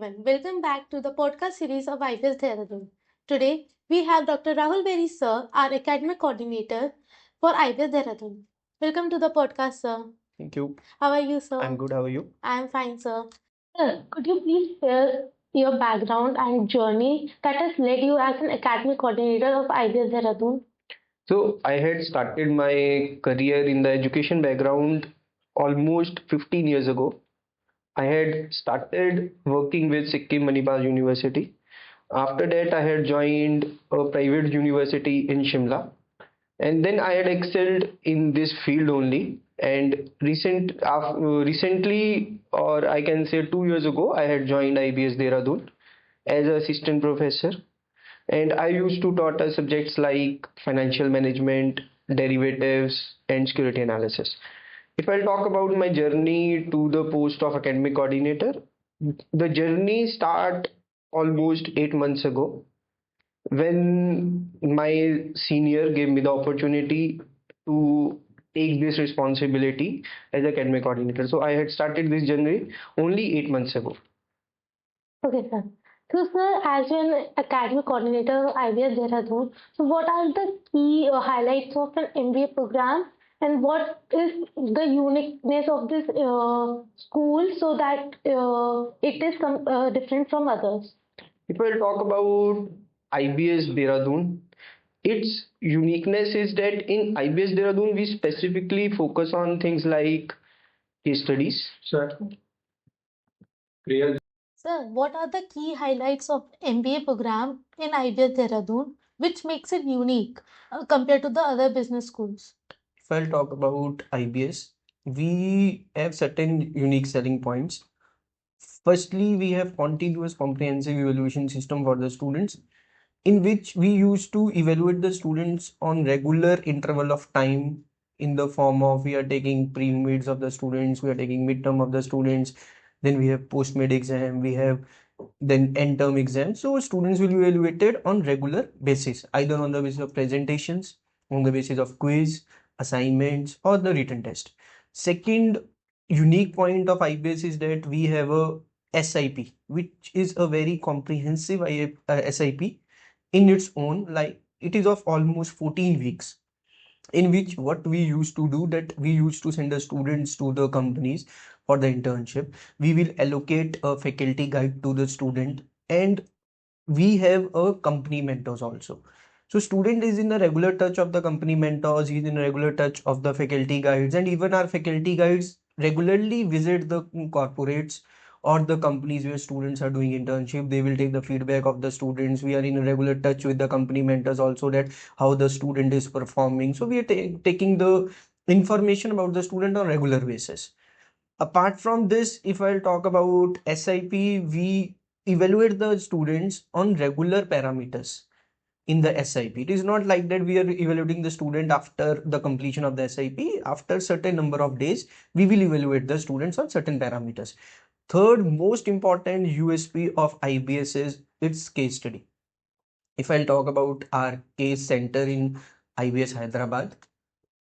gentlemen, welcome back to the podcast series of IBS Dehradun. Today, we have Dr. Rahul Berry Sir, our Academic Coordinator for IBS Dehradun. Welcome to the podcast, sir. Thank you. How are you, sir? I'm good. How are you? I am fine, sir. Sir, could you please share your background and journey that has led you as an Academic Coordinator of IBS Dehradun? So, I had started my career in the education background almost 15 years ago. I had started working with Sikkim Manipal University. After that, I had joined a private university in Shimla. And then I had excelled in this field only. And recently, or I can say 2 years ago, I had joined IBS Dehradun as an assistant professor. And I used to taught us subjects like financial management, derivatives, and security analysis. If I talk about my journey to the post of academic coordinator, the journey start almost 8 months ago when my senior gave me the opportunity to take this responsibility as academic coordinator. So I had started this journey only 8 months ago. Okay, sir. So, sir, as an academic coordinator of IBS Dehradun, so what are the key highlights of an MBA program and what is the uniqueness of this school so that it is different from others? If I talk about IBS Dehradun, its uniqueness is that in IBS Dehradun we specifically focus on things like case studies. Sure. Sir, what are the key highlights of MBA program in IBS Dehradun which makes it unique compared to the other business schools? If I'll talk about IBS, we have certain unique selling points. Firstly, we have continuous comprehensive evaluation system for the students, in which we used to evaluate the students on regular interval of time in the form of we are taking pre-mids of the students, we are taking midterm of the students, then we have post-mid exam, we have then end term exam. So students will be evaluated on regular basis, either on the basis of presentations, on the basis of quiz, assignments, or the written test. Second unique point of IBS is that we have a SIP, which is a very comprehensive SIP in its own. Like it is of almost 14 weeks, in which what we used to do that we used to send the students to the companies for the internship. We will allocate a faculty guide to the student, and we have a company mentors also. So student is in a regular touch of the company mentors, he's in a regular touch of the faculty guides, and even our faculty guides regularly visit the corporates or the companies where students are doing internship. They will take the feedback of the students. We are in a regular touch with the company mentors also, that how the student is performing. So we are taking the information about the student on regular basis. Apart from this, if I'll talk about SIP, we evaluate the students on regular parameters in the SIP. It is not like that we are evaluating the student after the completion of the SIP. After certain number of days, we will evaluate the students on certain parameters. Third most important USP of IBS is its case study. If I'll talk about our case center in IBS Hyderabad,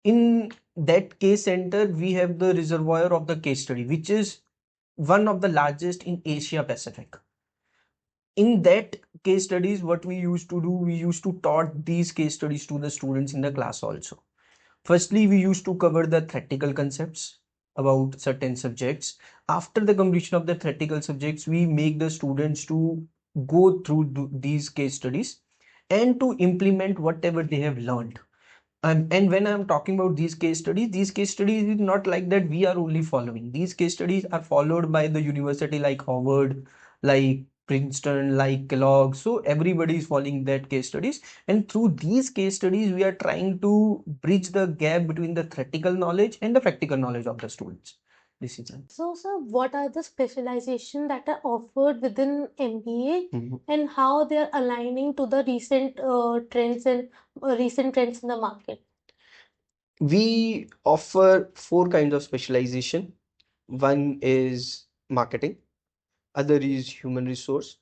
in that case center, we have the reservoir of the case study, which is one of the largest in Asia Pacific. In that case studies, what we used to do, we used to taught these case studies to the students in the class also. Firstly, we used to cover the theoretical concepts about certain subjects. After the completion of the theoretical subjects, we make the students to go through these case studies and to implement whatever they have learned. And when I'm talking about these case studies is not like that we are only following. These case studies are followed by the university like Harvard, like Princeton, like Kellogg. So everybody is following that case studies. And through these case studies, we are trying to bridge the gap between the theoretical knowledge and the practical knowledge of the students. This is it. So, sir, what are the specialization that are offered within MBA and how they are aligning to the recent trends and recent trends in the market? We offer four kinds of specialization. One is marketing, other is human resource,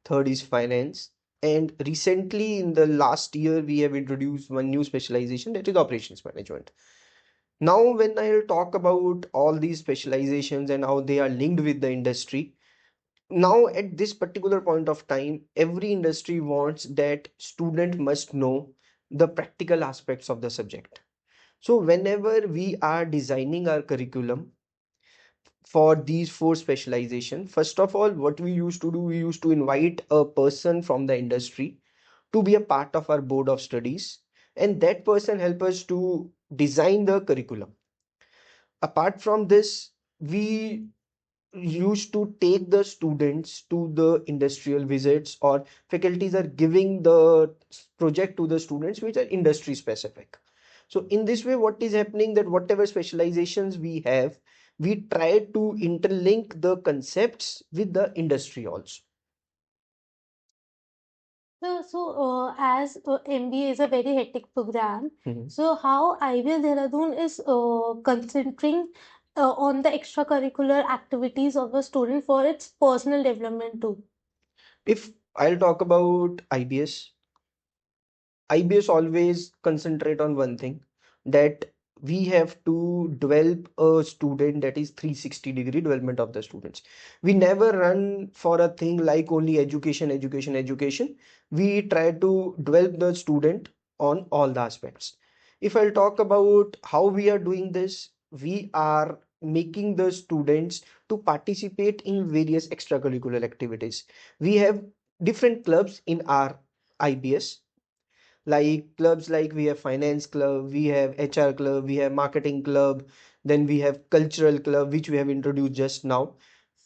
third is finance, and recently in the last year we have introduced one new specialization, that is operations management. Now when I'll talk about all these specializations and how they are linked with the industry, Now at this particular point of time, every industry wants that student must know the practical aspects of the subject. So whenever we are designing our curriculum for these four specialization, first of all, what we used to do, we used to invite a person from the industry to be a part of our board of studies, and that person help us to design the curriculum. Apart from this, we used to take the students to the industrial visits, or faculties are giving the project to the students which are industry specific. So in this way, what is happening, that whatever specializations we have, we try to interlink the concepts with the industry also. As MBA is a very hectic program, Mhm. so how IBS Dehradun is concentrating on the extracurricular activities of the student for its personal development too. If I'll talk about IBS always concentrate on one thing, that we have to develop a student, that is 360-degree development of the students. We never run for a thing like only education, education, education. We try to develop the student on all the aspects. If I'll talk about how we are doing this, we are making the students to participate in various extracurricular activities. We have different clubs in our IBS, like clubs, like we have finance club, we have HR club, we have marketing club, then we have cultural club which we have introduced just now.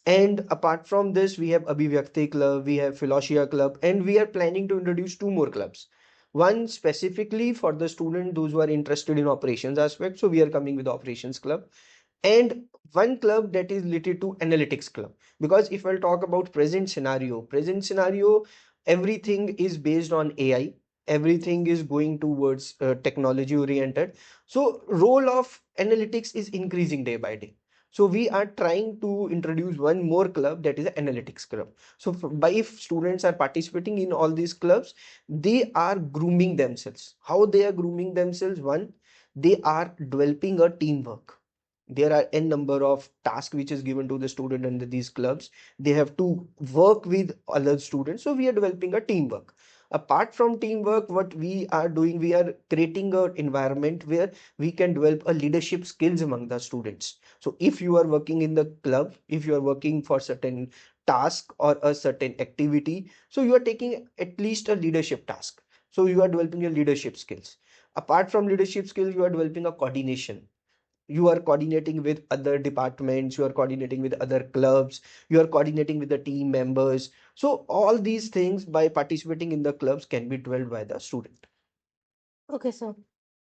And apart from this, we have Abhivyakti club, we have Philosophia club, and we are planning to introduce two more clubs. One specifically for the student those who are interested in operations aspect, so we are coming with the operations club, and one club that is related to analytics club. Because if I'll talk about present scenario, everything is based on AI, everything is going towards technology oriented. So role of analytics is increasing day by day. So we are trying to introduce one more club, that is an analytics club. So by if students are participating in all these clubs, they are grooming themselves. How they are grooming themselves? One, they are developing a teamwork. There are n number of tasks which is given to the student under these clubs. They have to work with other students, so we are developing a teamwork. Apart from teamwork, what we are doing, we are creating an environment where we can develop a leadership skills among the students. So if you are working in the club, if you are working for certain task or a certain activity, so you are taking at least a leadership task, so you are developing your leadership skills. Apart from leadership skills, you are developing a coordination. You are coordinating with other departments, you are coordinating with other clubs, you are coordinating with the team members. So all these things by participating in the clubs can be developed by the student. Okay, sir.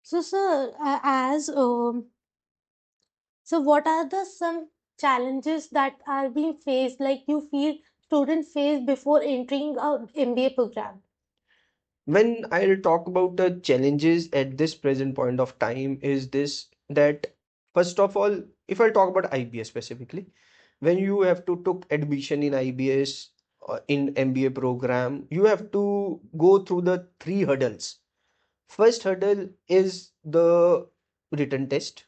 So, sir, what are the some challenges that are being faced, like you feel students face before entering a MBA program? When I'll talk about the challenges at this present point of time, is this, that first of all, if I talk about IBS specifically, when you have to took admission in IBS in MBA program, you have to go through the three hurdles. First hurdle is the written test.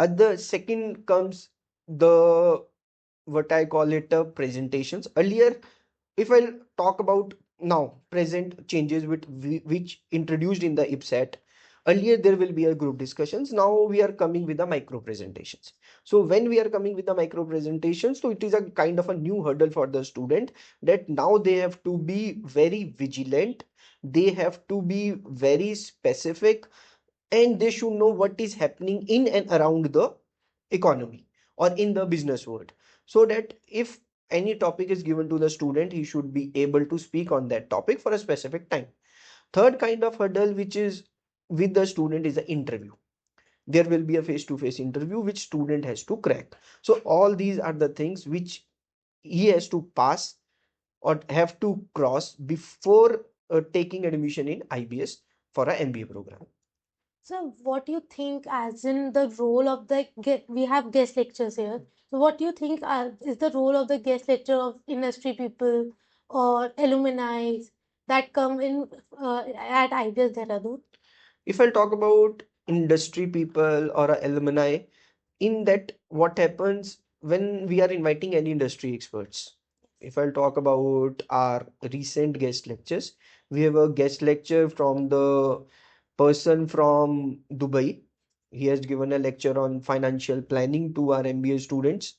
At the second comes the, what I call it, presentations. Earlier, if I talk about now, present changes with which introduced in the IPSAT. Earlier, there will be a group discussions. Now we are coming with the micro presentations. So when we are coming with the micro presentations, so it is a kind of a new hurdle for the student, that now they have to be very vigilant. They have to be very specific, and they should know what is happening in and around the economy or in the business world, so that if any topic is given to the student, he should be able to speak on that topic for a specific time. Third kind of hurdle which is with the student is the interview. There will be a face-to-face interview which student has to crack. So all these are the things which he has to pass or have to cross before taking admission in IBS for a MBA program. So, what do you think, as in the role of the get? We have guest lectures here. So, what do you think is the role of the guest lecture of industry people or alumni that come in at IBS Dehradun? If I'll talk about industry people or a alumni, in that what happens when we are inviting any industry experts? if I'll talk about our recent guest lectures, we have a guest lecture from the person from Dubai. He has given a lecture on financial planning to our MBA students.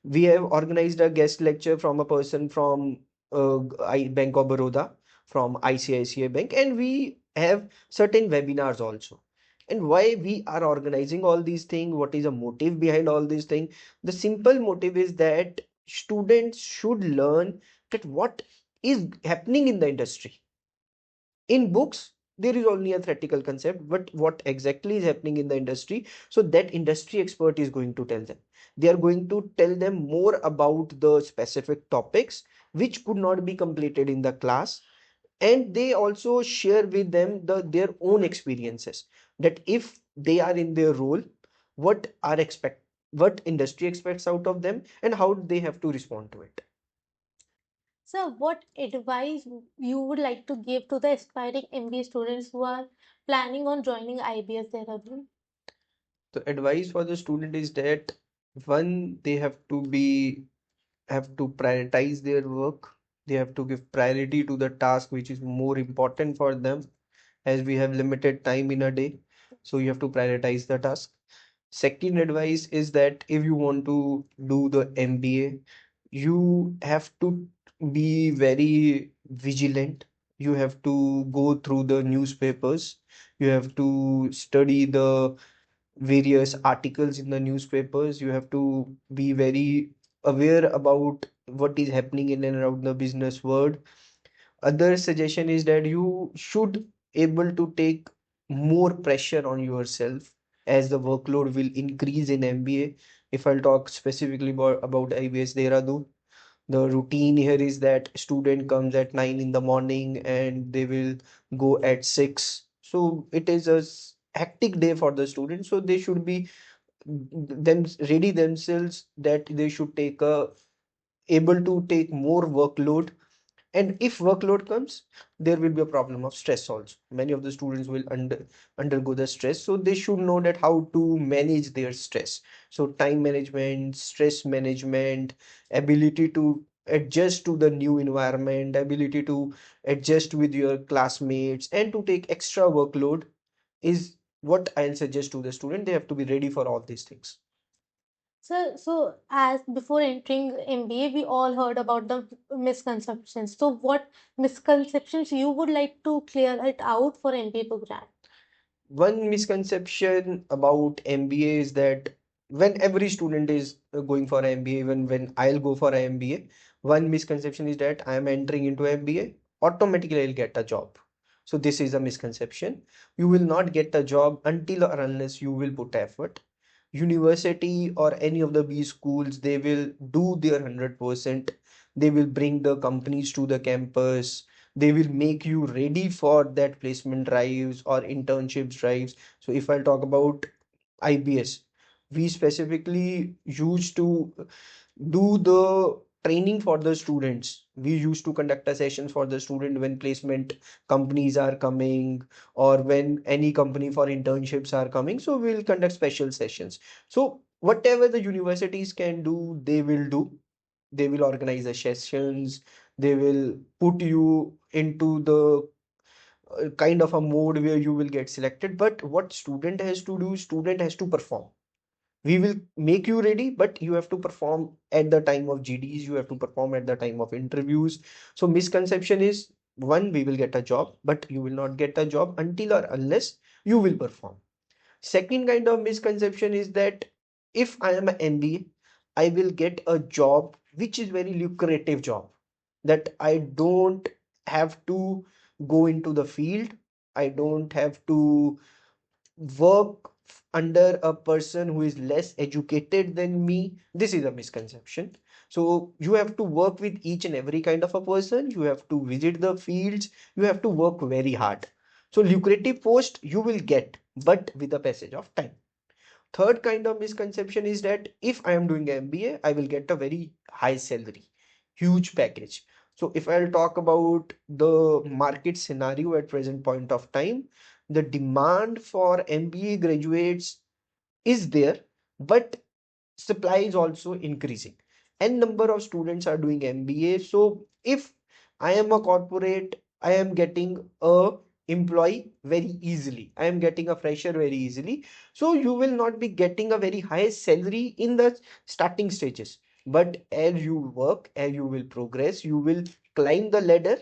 We have organized a guest lecture from a person from Bank of Baroda, from ICICI Bank, and we have certain webinars also. And why we are organizing all these things, what is the motive behind all these things? The simple motive is that students should learn that what is happening in the industry. In books, there is only a theoretical concept, but what exactly is happening in the industry, so that industry expert is going to tell them. They are going to tell them more about the specific topics which could not be completed in the class, and they also share with them their own experiences, that if they are in their role, what industry expects out of them and how they have to respond to it. So, what advice you would like to give to the aspiring MBA students who are planning on joining IBS Dehradun? The advice for the student is that, one, they have to prioritize their work. They have to give priority to the task which is more important for them, as we have limited time in a day. So you have to prioritize the task. Second advice is that if you want to do the MBA, you have to be very vigilant. You have to go through the newspapers. You have to study the various articles in the newspapers. You have to be very aware about what is happening in and around the business world. Other suggestion is that you should able to take more pressure on yourself, as the workload will increase in MBA. If I'll talk specifically about IBS Dehradun, the routine here is that student comes at 9 in the morning and they will go at 6. So it is a hectic day for the students. So they should be them ready themselves, that they should take a able to take more workload. And if workload comes, there will be a problem of stress also. Many of the students will undergo the stress, so they should know that how to manage their stress. So time management, stress management, ability to adjust to the new environment, ability to adjust with your classmates, and to take extra workload is what I'll suggest to the student. They have to be ready for all these things. So as before entering MBA, we all heard about the misconceptions. So, what misconceptions you would like to clear it out for MBA program? One misconception about MBA is that when every student is going for an MBA, even when I'll go for an MBA, one misconception is that I am entering into MBA, automatically I'll get a job. So this is a misconception. You will not get a job until or unless you will put effort. University or any of the B schools, they will do their 100%. They will bring the companies to the campus. They will make you ready for that placement drives or internship drives. So if I'll talk about IBS, we specifically used to do the training for the students. We used to conduct a sessions for the student when placement companies are coming, or when any company for internships are coming. So we'll conduct special sessions. So whatever the universities can do, they will do. They will organize the sessions. They will put you into the kind of a mode where you will get selected. But what student has to do, student has to perform. We will make you ready, but you have to perform at the time of GDs. You have to perform at the time of interviews. So misconception is, one, we will get a job, but you will not get a job until or unless you will perform. Second kind of misconception is that if I am an MBA, I will get a job which is very lucrative job, that I don't have to go into the field. I don't have to work under a person who is less educated than me. This is a misconception. So you have to work with each and every kind of a person. You have to visit the fields. You have to work very hard. So lucrative post you will get, but with the passage of time. Third kind of misconception is that if I am doing MBA, I will get a very high salary, huge package. So if I'll talk about the market scenario at present point of time, the demand for MBA graduates is there, but supply is also increasing. n number of students are doing MBA. So if I am a corporate, I am getting a employee very easily. I am getting a fresher very easily. So you will not be getting a very high salary in the starting stages. But as you work, as you will progress, you will climb the ladder,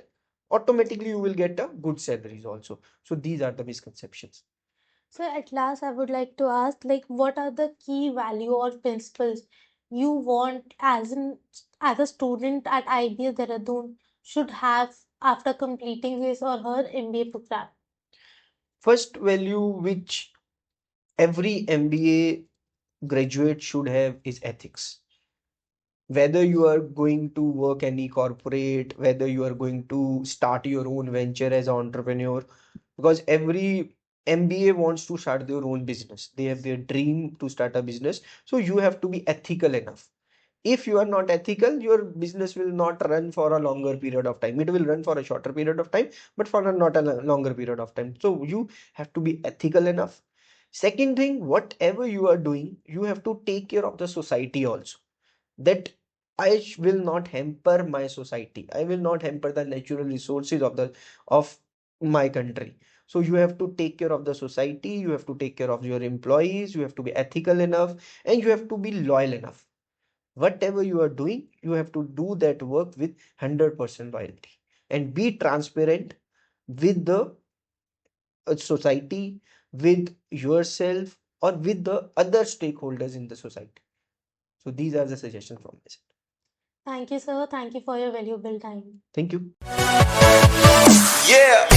automatically you will get a good salaries also. So these are the misconceptions. So at last, I would like to ask, like, what are the key value or principles you want as a student at IBS Dehradun should have after completing his or her MBA program? First value which every MBA graduate should have is ethics. Whether you are going to work any corporate, whether you are going to start your own venture as an entrepreneur, because every MBA wants to start their own business. They have their dream to start a business. So you have to be ethical enough. If you are not ethical, your business will not run for a longer period of time. It will run for a shorter period of time, but for not a longer period of time. So you have to be ethical enough. Second thing, whatever you are doing, you have to take care of the society also. That will not hamper my society. I will not hamper the natural resources of my country. So you have to take care of the society, you have to take care of your employees, you have to be ethical enough, and you have to be loyal enough. Whatever you are doing, you have to do that work with 100% loyalty and be transparent with the society, with yourself, or with the other stakeholders in the society. So these are the suggestions from my side. Thank you, sir. Thank you for your valuable time. Thank you. Yeah.